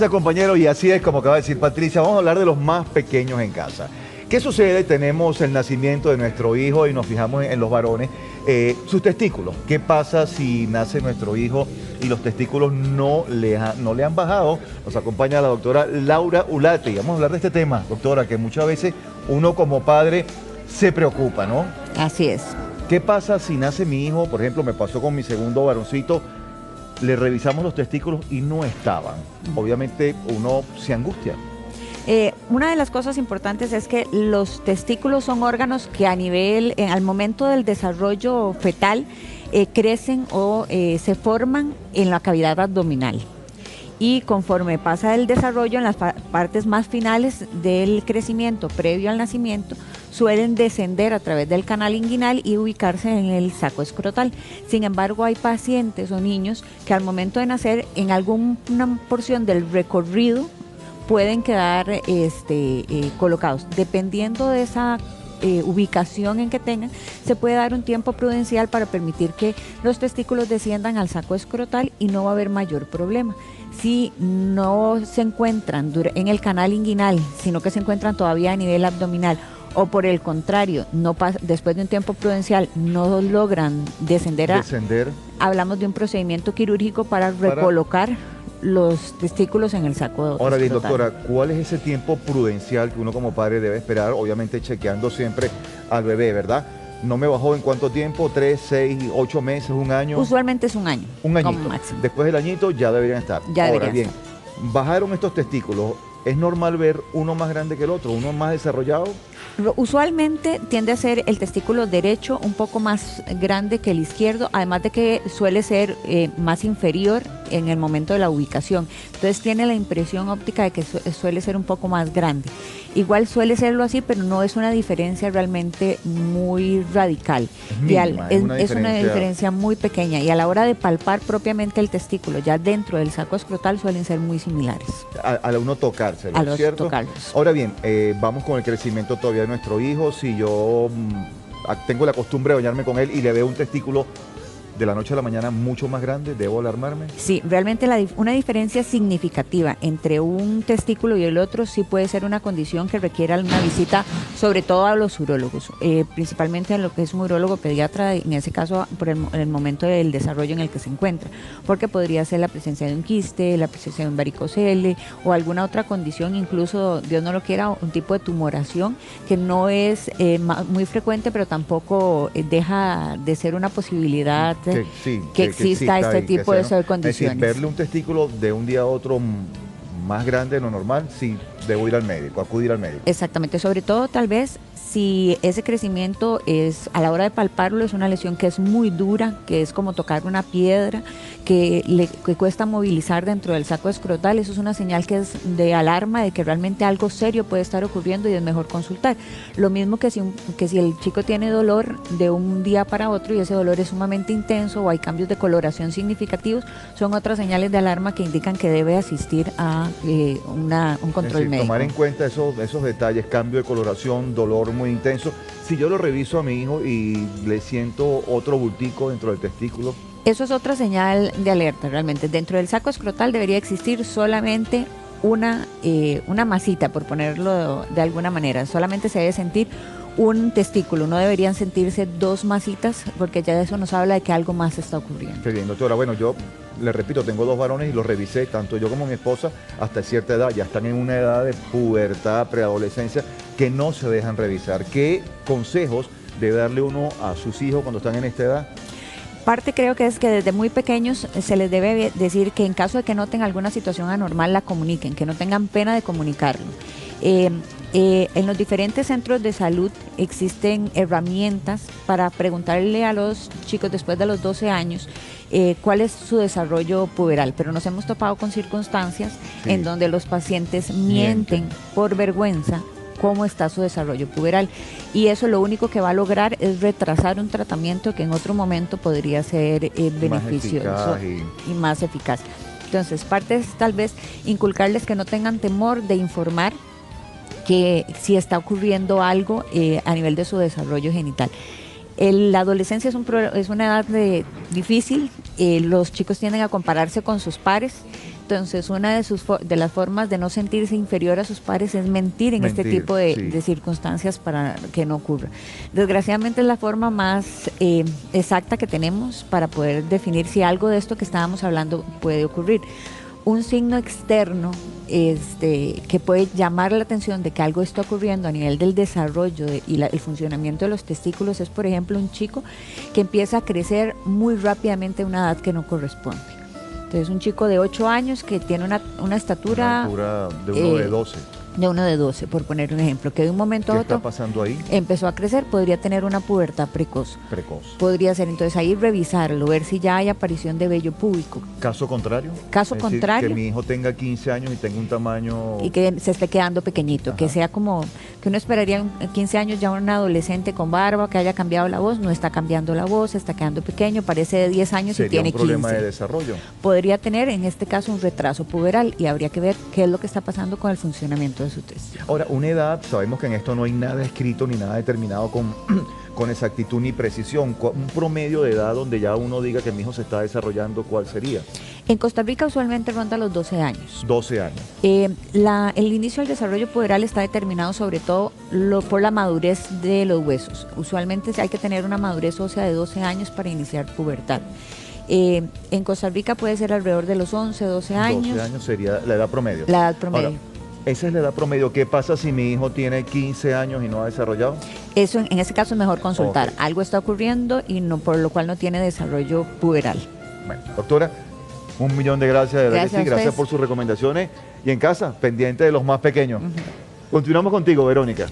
Compañero, y así es como acaba de decir Patricia, vamos a hablar de los más pequeños en casa. ¿Qué sucede? Tenemos el nacimiento de nuestro hijo y nos fijamos en los varones, sus testículos. ¿Qué pasa si nace nuestro hijo y los testículos no le han bajado? Nos acompaña la doctora Laura Ulate y vamos a hablar de este tema, doctora, que muchas veces uno como padre se preocupa, ¿no? Así es. ¿Qué pasa si nace mi hijo? Por ejemplo, me pasó con mi segundo varoncito. Le revisamos los testículos y no estaban. Obviamente uno se angustia. Una de las cosas importantes es que los testículos son órganos que al momento del desarrollo fetal, crecen o se forman en la cavidad abdominal. Y conforme pasa el desarrollo en las partes más finales del crecimiento previo al nacimiento, suelen descender a través del canal inguinal y ubicarse en el saco escrotal. Sin embargo, hay pacientes o niños que al momento de nacer, en alguna porción del recorrido, pueden quedar colocados. Dependiendo de esa ubicación en que tengan, se puede dar un tiempo prudencial para permitir que los testículos desciendan al saco escrotal y no va a haber mayor problema. Si no se encuentran en el canal inguinal, sino que se encuentran todavía a nivel abdominal, o por el contrario, después de un tiempo prudencial no logran descender, hablamos de un procedimiento quirúrgico para recolocar los testículos en el saco. Ahora bien, doctora, ¿cuál es ese tiempo prudencial que uno como padre debe esperar? Obviamente chequeando siempre al bebé, ¿verdad? ¿No me bajó en cuánto tiempo? ¿3, 6, 8 meses, un año? Usualmente es un año. Un añito. Como máximo. Después del añito ya deberían estar. Ahora bien, bajaron estos testículos. ¿Es normal ver uno más grande que el otro, uno más desarrollado? Usualmente tiende a ser el testículo derecho un poco más grande que el izquierdo, además de que suele ser más inferior en el momento de la ubicación. Entonces tiene la impresión óptica de que suele ser un poco más grande. Igual suele serlo así, pero no es una diferencia realmente muy radical. Es una diferencia muy pequeña. Y a la hora de palpar propiamente el testículo, ya dentro del saco escrotal, suelen ser muy similares. A uno tocárselo, ¿cierto? Tocarlos. Ahora bien, vamos con el crecimiento todavía de nuestro hijo. Si yo tengo la costumbre de bañarme con él y le veo un testículo de la noche a la mañana mucho más grande, ¿debo alarmarme? Sí, realmente una diferencia significativa entre un testículo y el otro sí puede ser una condición que requiera una visita, sobre todo a los urólogos, principalmente a lo que es un urólogo pediatra, en ese caso por el momento del desarrollo en el que se encuentra, porque podría ser la presencia de un quiste, la presencia de un varicocele o alguna otra condición, incluso, Dios no lo quiera, un tipo de tumoración que no es muy frecuente, pero tampoco deja de ser una posibilidad que exista este tipo de condiciones. Es decir, verle un testículo de un día a otro más grande de lo normal, sí, debo ir al médico, acudir al médico. Exactamente, sobre todo tal vez si ese crecimiento es, a la hora de palparlo, es una lesión que es muy dura, que es como tocar una piedra, que cuesta movilizar dentro del saco escrotal. Eso es una señal que es de alarma de que realmente algo serio puede estar ocurriendo y es mejor consultar. Lo mismo que si el chico tiene dolor de un día para otro y ese dolor es sumamente intenso o hay cambios de coloración significativos, son otras señales de alarma que indican que debe asistir a un control médico. Tomar en cuenta esos detalles, cambio de coloración, dolor muy intenso. Si yo lo reviso a mi hijo y le siento otro bultico dentro del testículo, eso es otra señal de alerta realmente. Dentro del saco escrotal debería existir solamente una masita, por ponerlo de alguna manera. Solamente se debe sentir un testículo, no deberían sentirse dos masitas, porque ya de eso nos habla de que algo más está ocurriendo. Qué bien, doctora. Bueno, yo le repito, tengo 2 varones y los revisé, tanto yo como mi esposa, hasta cierta edad. Ya están en una edad de pubertad, preadolescencia, que no se dejan revisar. ¿Qué consejos debe darle uno a sus hijos cuando están en esta edad? Parte creo que es que desde muy pequeños se les debe decir que en caso de que noten alguna situación anormal la comuniquen, que no tengan pena de comunicarlo. En los diferentes centros de salud existen herramientas para preguntarle a los chicos después de los 12 años cuál es su desarrollo puberal, pero nos hemos topado con circunstancias en donde los pacientes mienten por vergüenza cómo está su desarrollo puberal, y eso lo único que va a lograr es retrasar un tratamiento que en otro momento podría ser beneficioso y más eficaz. Entonces, parte es tal vez inculcarles que no tengan temor de informar que si está ocurriendo algo a nivel de su desarrollo genital. La adolescencia es una edad difícil, los chicos tienden a compararse con sus pares, Entonces, una de las formas de no sentirse inferior a sus padres es mentir en este tipo de circunstancias para que no ocurra. Desgraciadamente es la forma más exacta que tenemos para poder definir si algo de esto que estábamos hablando puede ocurrir. Un signo externo que puede llamar la atención de que algo está ocurriendo a nivel del desarrollo el funcionamiento de los testículos es, por ejemplo, un chico que empieza a crecer muy rápidamente a una edad que no corresponde. Entonces, un chico de 8 años que tiene una estatura... Una altura de uno de 12. De uno de 12, por poner un ejemplo, que de un momento a otro... ¿Qué está pasando ahí? Empezó a crecer, podría tener una pubertad precoz. Precoz. Podría ser, entonces ahí revisarlo, ver si ya hay aparición de vello púbico. ¿Caso contrario? Caso es contrario. Decir, que mi hijo tenga 15 años y tenga un tamaño... Y que se esté quedando pequeñito, que sea como... Que uno esperaría en 15 años ya un adolescente con barba, que haya cambiado la voz, no está cambiando la voz, está quedando pequeño, parece de 10 años y tiene 15. ¿Sería un problema de desarrollo? Podría tener, en este caso, un retraso puberal y habría que ver qué es lo que está pasando con el funcionamiento de su testículo. Ahora, una edad, sabemos que en esto no hay nada escrito ni nada determinado con exactitud ni precisión. Un promedio de edad donde ya uno diga que mi hijo se está desarrollando, ¿cuál sería? En Costa Rica usualmente ronda los 12 años. 12 años. El inicio del desarrollo puberal está determinado sobre todo por la madurez de los huesos. Usualmente hay que tener una madurez ósea de 12 años para iniciar pubertad. En Costa Rica puede ser alrededor de los 11, 12 años. 12 años sería la edad promedio. La edad promedio. Ahora, esa es la edad promedio. ¿Qué pasa si mi hijo tiene 15 años y no ha desarrollado? Eso en ese caso es mejor consultar. Okay. Algo está ocurriendo y no, por lo cual no tiene desarrollo puberal. Bueno, doctora, 1.000.000 de gracias. De Gracias, gracias por sus recomendaciones. Y en casa, pendiente de los más pequeños. Continuamos contigo, Verónica.